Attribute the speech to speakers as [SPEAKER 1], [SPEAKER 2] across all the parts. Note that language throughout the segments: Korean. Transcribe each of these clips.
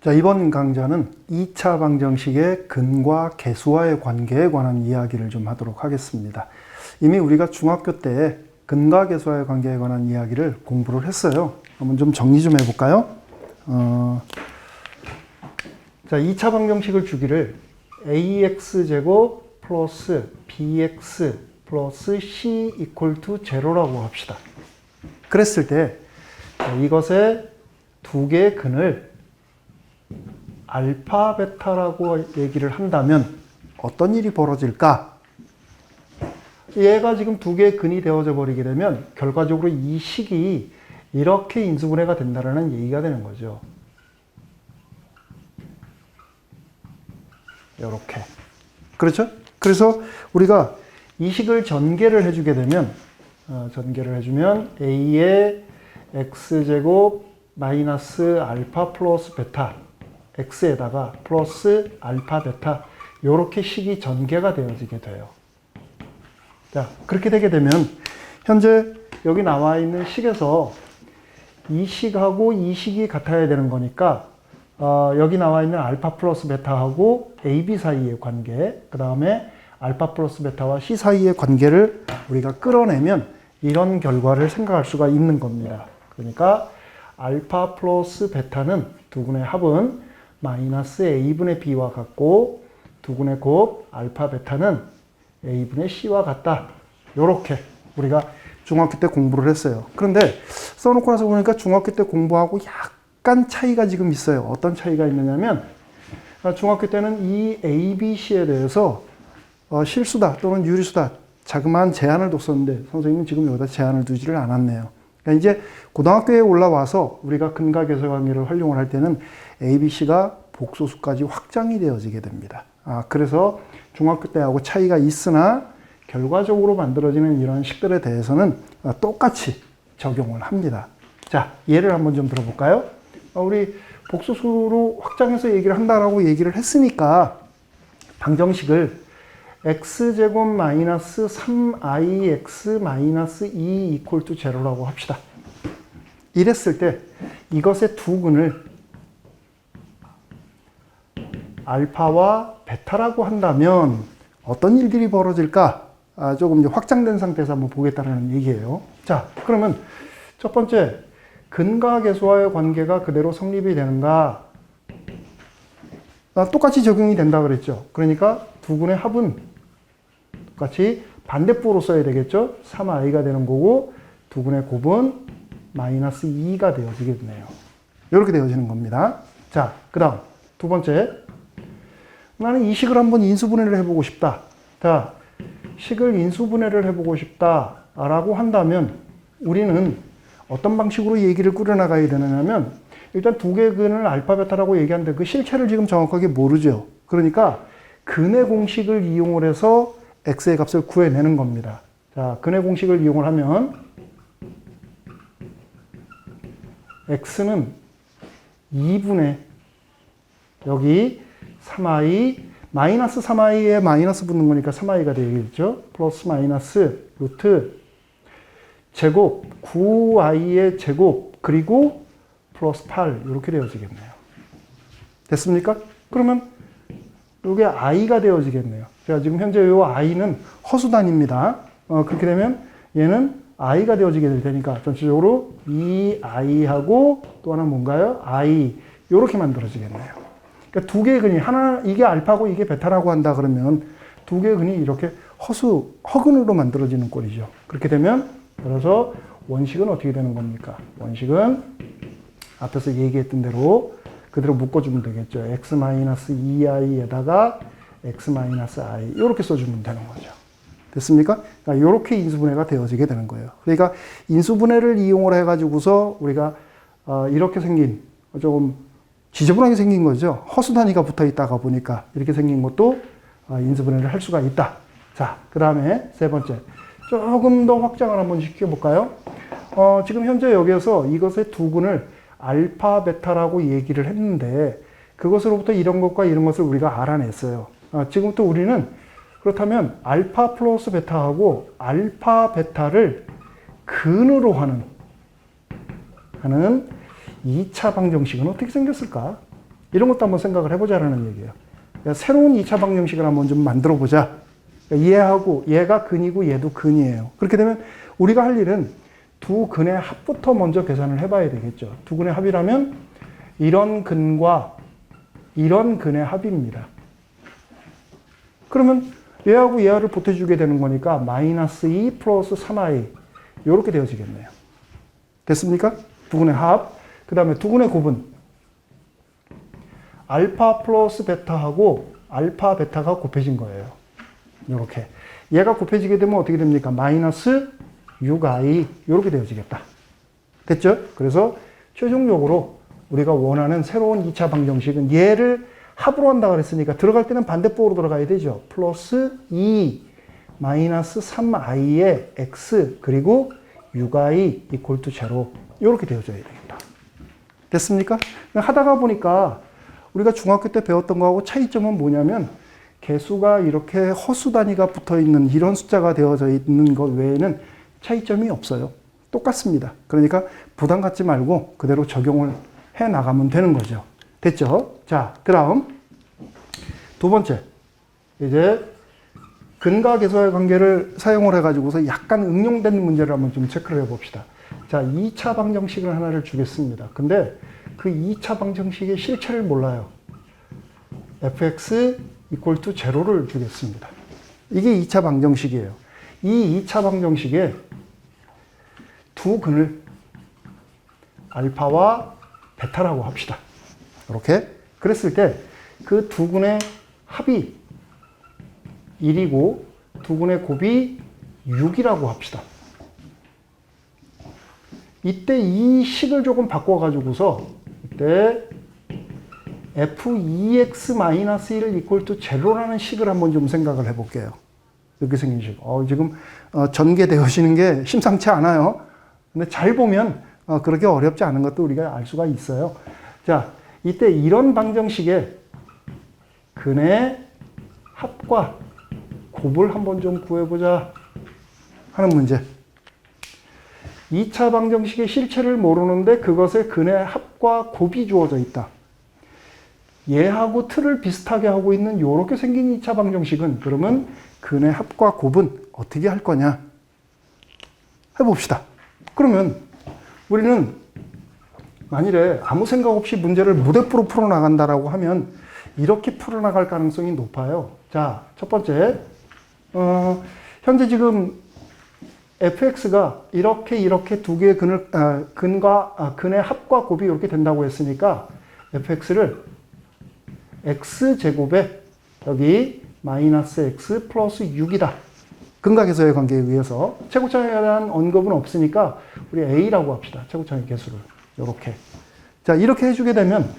[SPEAKER 1] 자, 이번 강좌는 2차 방정식의 근과 계수와의 관계에 관한 이야기를 좀 하도록 하겠습니다. 이미 우리가 중학교 때 근과 계수와의 관계에 관한 이야기를 공부를 했어요. 한번 좀 정리 좀 해볼까요? 자, 2차 방정식을 주기를 ax제곱 플러스 bx 플러스 c 이퀄 투 제로라고 합시다. 그랬을 때 이것의 두 개의 근을 알파, 베타라고 얘기를 한다면 어떤 일이 벌어질까? 얘가 지금 두 개의 근이 되어져 버리게 되면 결과적으로 이 식이 이렇게 인수분해가 된다는 얘기가 되는 거죠. 이렇게. 그렇죠? 그래서 우리가 이 식을 전개를 해주게 되면 a의 x제곱 마이너스 알파 플러스 베타 x에다가 플러스 알파 베타 이렇게 식이 전개가 되어지게 돼요. 자, 그렇게 되게 되면 현재 여기 나와 있는 식에서 이 식하고 이 식이 같아야 되는 거니까 여기 나와 있는 알파 플러스 베타하고 AB 사이의 관계, 그 다음에 알파 플러스 베타와 C 사이의 관계를 우리가 끌어내면 이런 결과를 생각할 수가 있는 겁니다. 그러니까 알파 플러스 베타는 두 군의 합은 마이너스 A분의 B와 같고 두 군의 곱 알파 베타는 A분의 C와 같다. 요렇게 우리가 중학교 때 공부를 했어요. 그런데 써놓고 나서 보니까 중학교 때 공부하고 약간 차이가 지금 있어요. 어떤 차이가 있느냐면 중학교 때는 이 A, B, C에 대해서 실수다 또는 유리수다 자그마한 제한을 뒀었는데 선생님은 지금 여기다 제한을 두지를 않았네요. 그러니까 이제 고등학교에 올라와서 우리가 근과 계수 관계를 활용을 할 때는 A, B, C가 복소수까지 확장이 되어지게 됩니다. 그래서 중학교 때하고 차이가 있으나 결과적으로 만들어지는 이런 식들에 대해서는 똑같이 적용을 합니다. 자, 예를 한번 좀 들어볼까요? 우리 복소수로 확장해서 얘기를 한다라고 얘기를 했으니까 방정식을 x제곱 마이너스 3ix 마이너스 2 이퀄 투 제로라고 합시다. 이랬을 때 이것의 두 근을 알파와 베타라고 한다면 어떤 일들이 벌어질까? 조금 이제 확장된 상태에서 한번 보겠다는 얘기예요. 자, 그러면 첫 번째, 근과 계수와의 관계가 그대로 성립이 되는가? 똑같이 적용이 된다 그랬죠. 그러니까 두 군의 합은 똑같이 반대부로 써야 되겠죠. 3i가 되는 거고 두 군의 곱은 마이너스 2가 되어지게 되네요. 이렇게 되어지는 겁니다. 자, 그 다음 두 번째, 나는 이 식을 한번 인수분해를 해보고 싶다. 자, 식을 인수분해를 해보고 싶다라고 한다면 우리는 어떤 방식으로 얘기를 꾸려나가야 되느냐면 일단 두 개의 근을 알파, 베타라고 얘기하는데 그 실체를 지금 정확하게 모르죠. 그러니까 근의 공식을 이용을 해서 x의 값을 구해내는 겁니다. 자, 근의 공식을 이용을 하면 x는 2분의 여기 3i 마이너스 3i에 마이너스 붙는 거니까 3i가 되겠죠. 플러스 마이너스 루트 제곱 9i의 제곱 그리고 플러스 8 이렇게 되어지겠네요. 됐습니까? 그러면 이게 i가 되어지겠네요. 자, 지금 현재 이 i는 허수단입니다. 그렇게 되면 얘는 i가 되어지게 될 테니까 전체적으로 이 i하고 또 하나 뭔가요? i 이렇게 만들어지겠네요. 그러니까 두 개의 근이 하나 이게 알파고 이게 베타라고 한다 그러면 두 개의 근이 이렇게 허근으로 만들어지는 꼴이죠. 그렇게 되면 그래서 원식은 어떻게 되는 겁니까? 원식은 앞에서 얘기했던 대로 그대로 묶어주면 되겠죠. x-2i에다가 x-i 이렇게 써주면 되는 거죠. 됐습니까? 그러니까 이렇게 인수분해가 되어지게 되는 거예요. 그러니까 인수분해를 이용을 해가지고서 우리가 이렇게 생긴 조금 지저분하게 생긴 거죠. 허수 단위가 붙어 있다가 보니까 이렇게 생긴 것도 인수분해를 할 수가 있다. 자, 그 다음에 세 번째. 조금 더 확장을 한번 시켜볼까요? 지금 현재 여기에서 이것의 두 근을 알파, 베타라고 얘기를 했는데 그것으로부터 이런 것과 이런 것을 우리가 알아냈어요. 지금부터 우리는 그렇다면 알파 플러스 베타하고 알파, 베타를 근으로 하는 2차 방정식은 어떻게 생겼을까? 이런 것도 한번 생각을 해보자라는 얘기예요. 그러니까 새로운 2차 방정식을 한번 좀 만들어 보자. 그러니까 얘하고 얘가 근이고 얘도 근이에요. 그렇게 되면 우리가 할 일은 두 근의 합부터 먼저 계산을 해봐야 되겠죠. 두 근의 합이라면 이런 근과 이런 근의 합입니다. 그러면 얘하고 얘를 보태주게 되는 거니까 마이너스 2 플러스 3i 이렇게 되어지겠네요. 됐습니까? 두 근의 합. 그 다음에 두 근의 곱은 알파 플러스 베타하고 알파 베타가 곱해진 거예요. 이렇게. 얘가 곱해지게 되면 어떻게 됩니까? 마이너스 6i 이렇게 되어지겠다. 됐죠? 그래서 최종적으로 우리가 원하는 새로운 2차 방정식은 얘를 합으로 한다 그랬으니까 들어갈 때는 반대쪽으로 들어가야 되죠. 플러스 2 마이너스 3i의 x 그리고 6i 이퀄 투 제로 이렇게 되어져야 되겠다. 됐습니까? 하다가 보니까 우리가 중학교 때 배웠던 거하고 차이점은 뭐냐면 개수가 이렇게 허수 단위가 붙어 있는 이런 숫자가 되어져 있는 것 외에는 차이점이 없어요. 똑같습니다. 그러니까 부담 갖지 말고 그대로 적용을 해 나가면 되는 거죠. 됐죠? 자, 그 다음 두 번째. 이제 근과 계수와의 관계를 사용을 해가지고서 약간 응용된 문제를 한번 좀 체크를 해봅시다. 자, 2차 방정식을 하나를 주겠습니다. 근데 그 2차 방정식의 실체를 몰라요. fx equal to 0를 주겠습니다. 이게 2차 방정식이에요. 이 2차 방정식에 두 근을 알파와 베타라고 합시다. 이렇게. 그랬을 때 그 두 근의 합이 1이고 두 근의 곱이 6이라고 합시다. 이때 이 식을 조금 바꿔가지고서 이때 f2x-1 이퀄 투 제로라는 식을 한번 좀 생각을 해볼게요. 이렇게 생긴 식. 지금 전개되어지는 게 심상치 않아요. 근데 잘 보면 그렇게 어렵지 않은 것도 우리가 알 수가 있어요. 자, 이때 이런 방정식에 근의 합과 곱을 한번 좀 구해보자 하는 문제. 2차 방정식의 실체를 모르는데 그것에 근의 합과 곱이 주어져 있다. 얘하고 틀을 비슷하게 하고 있는 이렇게 생긴 2차 방정식은 그러면 근의 합과 곱은 어떻게 할 거냐 해봅시다. 그러면 우리는 만일에 아무 생각 없이 문제를 무대포로 풀어나간다라고 하면 이렇게 풀어나갈 가능성이 높아요. 자, 첫 번째, 현재 지금 fx가 이렇게 두 개의 근의 합과 곱이 이렇게 된다고 했으니까 fx를 x제곱에 여기 마이너스 x 플러스 6이다. 근각에서의 관계에 의해서 최고차에 대한 언급은 없으니까 우리 a라고 합시다. 최고차의 개수를. 이렇게. 자, 이렇게 해주게 되면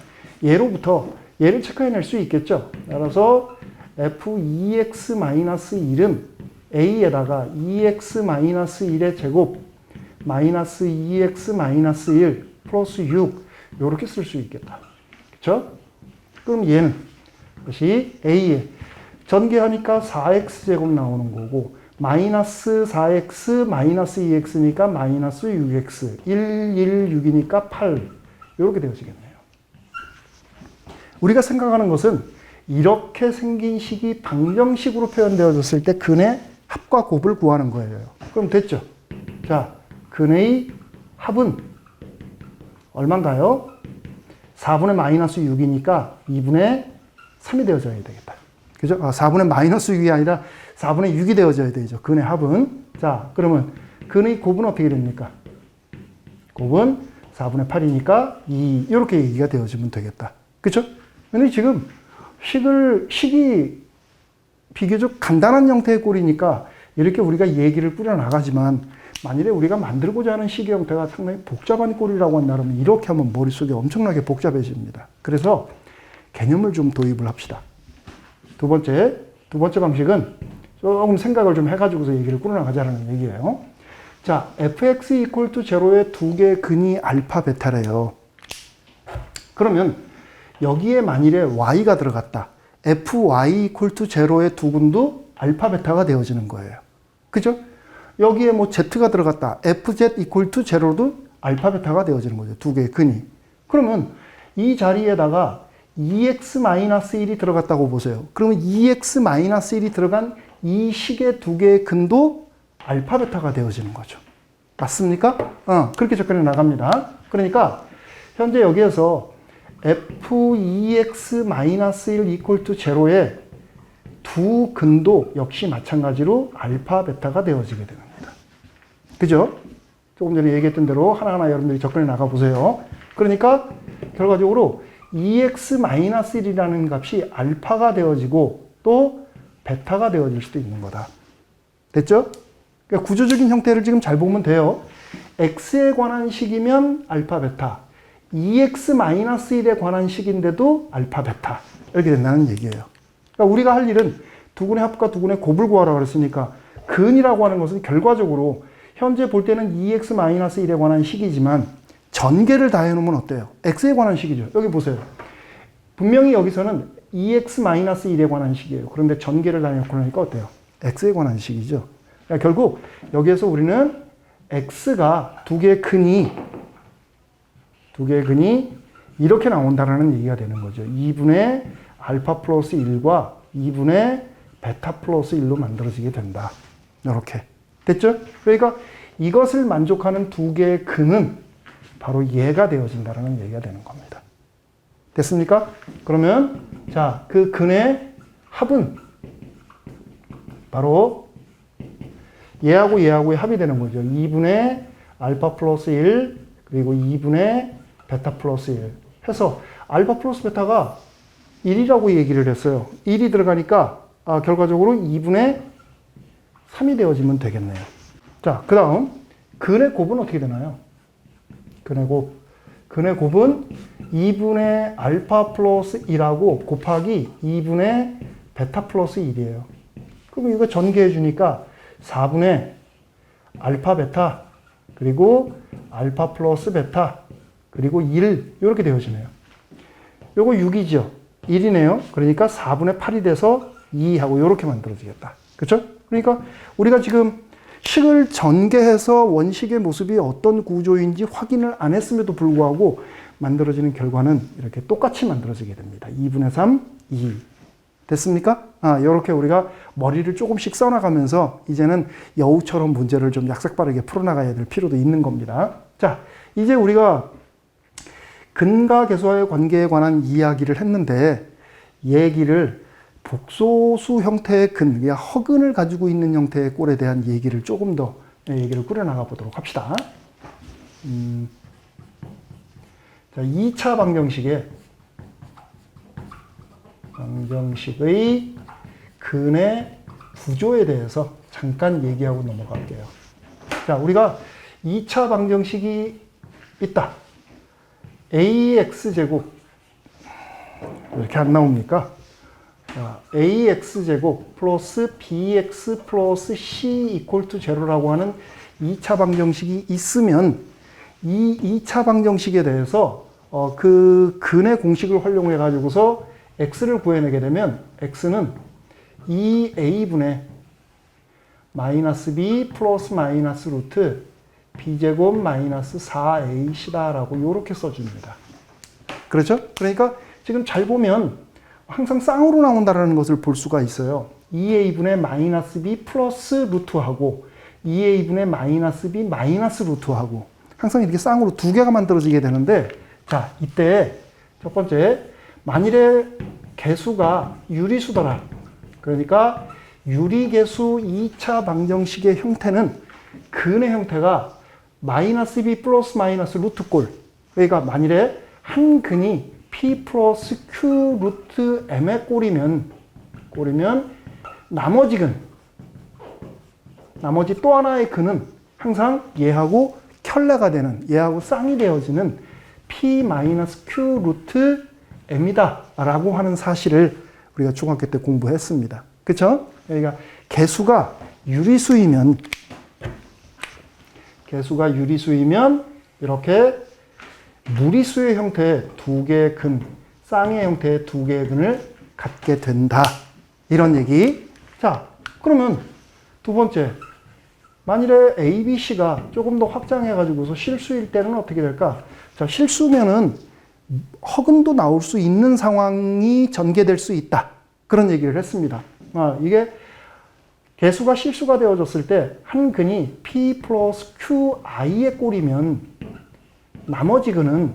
[SPEAKER 1] 얘로부터 얘를 체크해낼 수 있겠죠. 따라서 f2x-1은 a에다가 2x-1의 제곱 마이너스 2x-1 플러스 6 이렇게 쓸 수 있겠다. 그렇죠? 그럼 얘는 다시 a에 전개하니까 4x제곱 나오는 거고 마이너스 4x 마이너스 2x니까 마이너스 6x 6이니까 8 이렇게 되어지겠네요. 우리가 생각하는 것은 이렇게 생긴 식이 방정식으로 표현되어졌을 때 근의 합과 곱을 구하는 거예요. 그럼 됐죠? 자, 근의 합은 얼마인가요? 4분의 마이너스 6이니까 2분의 3이 되어져야 되겠다. 그죠? 4분의 마이너스 6이 아니라 4분의 6이 되어져야 되죠. 근의 합은. 자, 그러면 근의 곱은 어떻게 됩니까? 곱은 4분의 8이니까 2 이렇게 얘기가 되어지면 되겠다. 그렇죠? 근데 지금 식이 비교적 간단한 형태의 꼴이니까 이렇게 우리가 얘기를 뿌려나가지만 만일에 우리가 만들고자 하는 식의 형태가 상당히 복잡한 꼴이라고 한다면 이렇게 하면 머릿속에 엄청나게 복잡해집니다. 그래서 개념을 좀 도입을 합시다. 두 번째 방식은 조금 생각을 좀 해가지고서 얘기를 꾸려나가자는 얘기예요. 자, fx equal to 0의 두 개의 근이 알파, 베타래요. 그러면 여기에 만일에 y가 들어갔다. fy equal to 0의 두 근도 알파, 베타가 되어지는 거예요. 그죠? 여기에 뭐 z가 들어갔다. fz equal to 0도 알파, 베타가 되어지는 거죠. 두 개의 근이. 그러면 이 자리에다가 2x-1이 들어갔다고 보세요. 그러면 2x-1이 들어간 이 식의 두 개의 근도 알파, 베타가 되어지는 거죠. 맞습니까? 그렇게 접근해 나갑니다. 그러니까 현재 여기에서 f2x-1 equal to 0의 두 근도 역시 마찬가지로 알파, 베타가 되어지게 됩니다. 그죠? 조금 전에 얘기했던 대로 하나하나 여러분들이 접근해 나가 보세요. 그러니까 결과적으로 2x-1이라는 값이 알파가 되어지고 또 베타가 되어질 수도 있는 거다. 됐죠? 그러니까 구조적인 형태를 지금 잘 보면 돼요. x에 관한 식이면 알파, 베타. 2x-1에 관한 식인데도 알파, 베타. 이렇게 된다는 얘기예요. 그러니까 우리가 할 일은 두근의 합과 두근의 곱을 구하라고 그랬으니까 근이라고 하는 것은 결과적으로 현재 볼 때는 2x-1에 관한 식이지만 전개를 다 해놓으면 어때요? x에 관한 식이죠. 여기 보세요. 분명히 여기서는 2x-1에 관한 식이에요. 그런데 전개를 다 해놓고 나니까 어때요? x에 관한 식이죠. 그러니까 결국 여기에서 우리는 x가 두 개의 근이 이렇게 나온다라는 얘기가 되는 거죠. 2분의 알파 플러스 1과 2분의 베타 플러스 1로 만들어지게 된다. 이렇게. 됐죠? 그러니까 이것을 만족하는 두 개의 근은 바로 얘가 되어진다라는 얘기가 되는 겁니다. 됐습니까? 그러면 자, 그 근의 합은 바로 얘하고의 합이 되는 거죠. 2분의 알파 플러스 1 그리고 2분의 베타 플러스 1 해서 알파 플러스 베타가 1이라고 얘기를 했어요. 1이 들어가니까 결과적으로 2분의 3이 되어지면 되겠네요. 자, 그 다음 근의 곱은 어떻게 되나요? 근의 곱은 2분의 알파 플러스 1하고 곱하기 2분의 베타 플러스 1이에요. 그럼 이거 전개해 주니까 4분의 알파 베타 그리고 알파 플러스 베타 그리고 1 이렇게 되어지네요. 요거 6이죠. 1이네요. 그러니까 4분의 8이 돼서 2하고 이렇게 만들어지겠다. 그렇죠? 그러니까 우리가 지금 식을 전개해서 원식의 모습이 어떤 구조인지 확인을 안 했음에도 불구하고 만들어지는 결과는 이렇게 똑같이 만들어지게 됩니다. 2분의 3, 2. 됐습니까? 이렇게 우리가 머리를 조금씩 써나가면서 이제는 여우처럼 문제를 좀 약삭빠르게 풀어나가야 될 필요도 있는 겁니다. 자, 이제 우리가 근과 계수와의 관계에 관한 이야기를 했는데 얘기를 복소수 형태의 근, 허근을 가지고 있는 형태의 꼴에 대한 얘기를 조금 더 얘기를 꾸려나가 보도록 합시다. 자, 2차 방정식의 근의 구조에 대해서 잠깐 얘기하고 넘어갈게요. 자, 우리가 2차 방정식이 있다. ax제곱 이렇게 안 나옵니까? ax제곱 플러스 bx 플러스 c 이퀄 투 제로라고 하는 2차 방정식이 있으면 이 2차 방정식에 대해서 그 근의 공식을 활용해 가지고서 x를 구해내게 되면 x는 2a분의 마이너스 b 플러스 마이너스 루트 b제곱 마이너스 4ac다라고 이렇게 써줍니다. 그렇죠? 그러니까 지금 잘 보면 항상 쌍으로 나온다는 것을 볼 수가 있어요. 2a분의 마이너스 b 플러스 루트하고 2a분의 마이너스 b 마이너스 루트하고 항상 이렇게 쌍으로 두 개가 만들어지게 되는데 자, 이때 첫 번째 만일에 개수가 유리수더라. 그러니까 유리개수 2차 방정식의 형태는 근의 형태가 마이너스 b 플러스 마이너스 루트꼴. 그러니까 만일에 한 근이 p 플러스 q 루트 m의 꼴이면 나머지 또 하나의 근은 항상 얘하고 켤레가 되는, 얘하고 쌍이 되어지는 p 마이너스 q 루트 m이다 라고 하는 사실을 우리가 중학교 때 공부했습니다. 그쵸? 그러니까 개수가 유리수이면 이렇게 무리수의 형태의 두 개의 근, 쌍의 형태의 두 개의 근을 갖게 된다. 이런 얘기. 자, 그러면 두 번째. 만일에 A, B, C가 조금 더 확장해가지고서 실수일 때는 어떻게 될까? 자, 실수면은 허근도 나올 수 있는 상황이 전개될 수 있다. 그런 얘기를 했습니다. 이게 개수가 실수가 되어졌을 때 한 근이 P 플러스 QI의 꼴이면 나머지 근은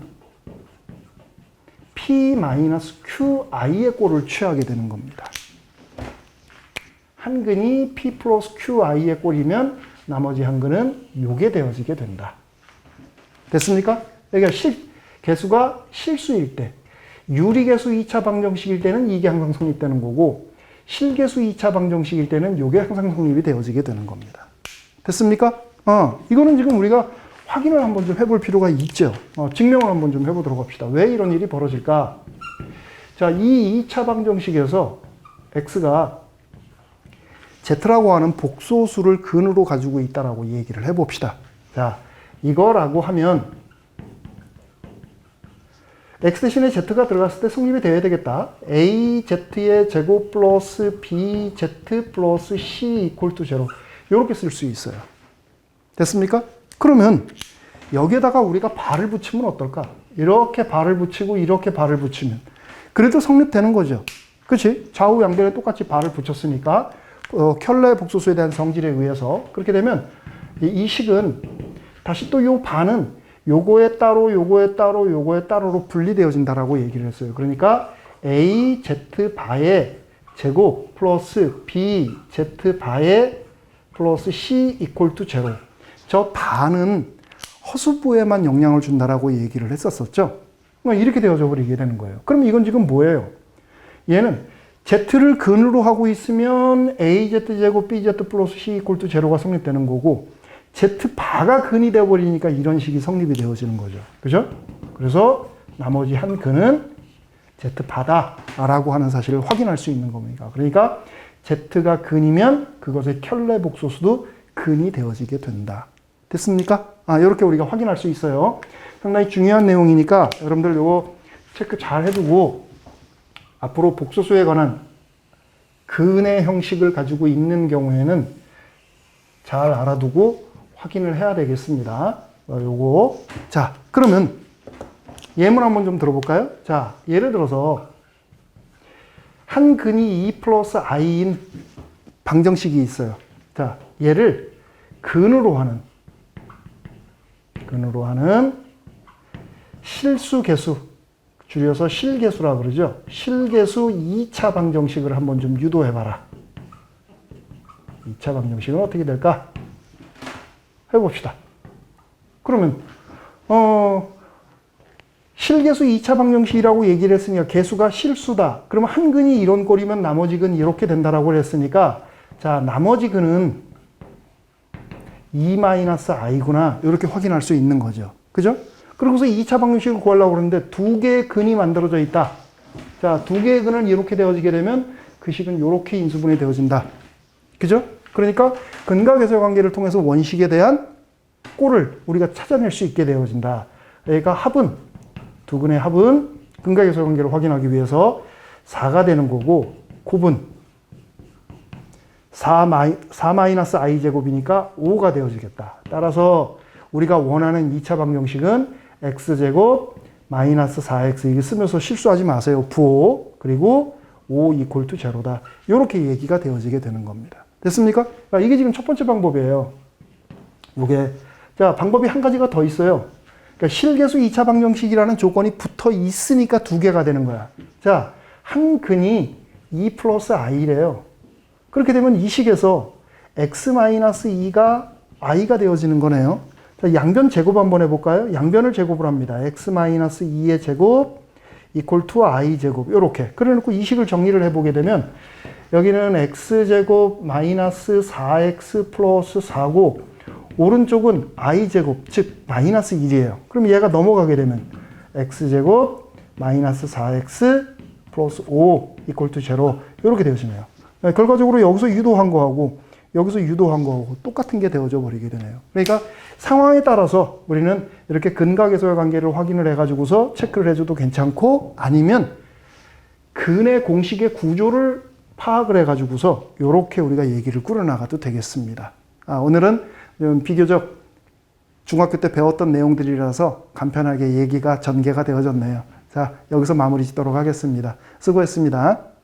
[SPEAKER 1] P 마이너스 QI의 꼴을 취하게 되는 겁니다. 한 근이 P 플러스 QI의 꼴이면 나머지 한 근은 요게 되어지게 된다. 됐습니까? 그러니까 개수가 실수일 때, 유리개수 2차 방정식일 때는 이게 항상 성립되는 거고, 실개수 2차 방정식일 때는 요게 항상 성립이 되어지게 되는 겁니다. 됐습니까? 이거는 지금 우리가 확인을 한번 좀 해볼 필요가 있죠. 증명을 한번 좀 해보도록 합시다. 왜 이런 일이 벌어질까? 자, 이 2차 방정식에서 x가 z라고 하는 복소수를 근으로 가지고 있다라고 얘기를 해봅시다. 자, 이거라고 하면 x 대신에 z가 들어갔을 때 성립이 되어야 되겠다. az의 제곱 플러스 bz 플러스 c 이퀄 투 제로 이렇게 쓸 수 있어요. 됐습니까? 그러면 여기에다가 우리가 발을 붙이면 어떨까? 이렇게 발을 붙이고 이렇게 발을 붙이면 그래도 성립되는 거죠. 그렇지? 좌우 양변에 똑같이 발을 붙였으니까 켤레 복소수에 대한 성질에 의해서 그렇게 되면 이 식은 다시 또 요 반은 요거에 따로 요거에 따로 요거에 따로로 분리되어진다라고 얘기를 했어요. 그러니까 a z 바의 제곱 플러스 b z 바의 플러스 c 이퀄 투 제로. 저 바는 허수부에만 영향을 준다라고 얘기를 했었었죠. 이렇게 되어져 버리게 되는 거예요. 그럼 이건 지금 뭐예요? 얘는 z를 근으로 하고 있으면 az제곱 bz 플러스 c 이퀄 투 제로가 성립되는 거고 z바가 근이 되어버리니까 이런 식이 성립이 되어지는 거죠. 그죠? 그래서 나머지 한 근은 z바다라고 하는 사실을 확인할 수 있는 겁니다. 그러니까 z가 근이면 그것의 켤레 복소수도 근이 되어지게 된다. 됐습니까? 이렇게 우리가 확인할 수 있어요. 상당히 중요한 내용이니까 여러분들 이거 체크 잘 해두고 앞으로 복소수에 관한 근의 형식을 가지고 있는 경우에는 잘 알아두고 확인을 해야 되겠습니다. 요거. 자, 그러면 예문 한번 좀 들어볼까요? 자, 예를 들어서 한 근이 2 플러스 i인 방정식이 있어요. 자, 얘를 근으로 하는 실수 개수, 줄여서 실개수라 그러죠. 실개수 2차 방정식을 한번 좀 유도해봐라. 2차 방정식은 어떻게 될까? 해봅시다. 그러면 실개수 2차 방정식이라고 얘기를 했으니까 개수가 실수다. 그러면 한 근이 이런 꼴이면 나머지 근이 이렇게 된다라고 했으니까 자, 나머지 근은 2-i구나. 이렇게 확인할 수 있는 거죠. 그죠? 그러고서 2차 방정식을 구하려고 그러는데 두 개의 근이 만들어져 있다. 자, 두 개의 근은 이렇게 되어지게 되면 그 식은 이렇게 인수분해 되어진다. 그죠? 그러니까 근과 계수의 관계를 통해서 원식에 대한 꼴을 우리가 찾아낼 수 있게 되어진다. 그러니까 합은, 두 근의 합은 근과 계수의 관계를 확인하기 위해서 4가 되는 거고, 곱은 4-i 제곱이니까 5가 되어지겠다. 따라서 우리가 원하는 2차 방정식은 x제곱 마이너스 4x, 이게 쓰면서 실수하지 마세요. 부호, 그리고 5 이퀄 투 제로다. 이렇게 얘기가 되어지게 되는 겁니다. 됐습니까? 그러니까 이게 지금 첫 번째 방법이에요. 이게. 자, 방법이 한 가지가 더 있어요. 그러니까 실개수 2차 방정식이라는 조건이 붙어 있으니까 두 개가 되는 거야. 자, 한 근이 2 플러스 i래요. 그렇게 되면 이 식에서 x-2가 i가 되어지는 거네요. 자, 양변 제곱 한번 해볼까요? 양변을 제곱을 합니다. x-2의 제곱 이퀄 투 i 제곱. 요렇게. 그래 놓고 이 식을 정리를 해보게 되면 여기는 x제곱 마이너스 4x 플러스 4고 오른쪽은 i제곱, 즉 마이너스 1이에요. 그럼 얘가 넘어가게 되면 x제곱 마이너스 4x 플러스 5 이퀄 투 제로 이렇게 되어지네요. 결과적으로 여기서 유도한 거하고 여기서 유도한 거하고 똑같은 게 되어져 버리게 되네요. 그러니까 상황에 따라서 우리는 이렇게 근과 계수의 관계를 확인을 해가지고서 체크를 해줘도 괜찮고 아니면 근의 공식의 구조를 파악을 해가지고서 이렇게 우리가 얘기를 꾸려나가도 되겠습니다. 오늘은 좀 비교적 중학교 때 배웠던 내용들이라서 간편하게 얘기가 전개가 되어졌네요. 자, 여기서 마무리 짓도록 하겠습니다. 수고했습니다.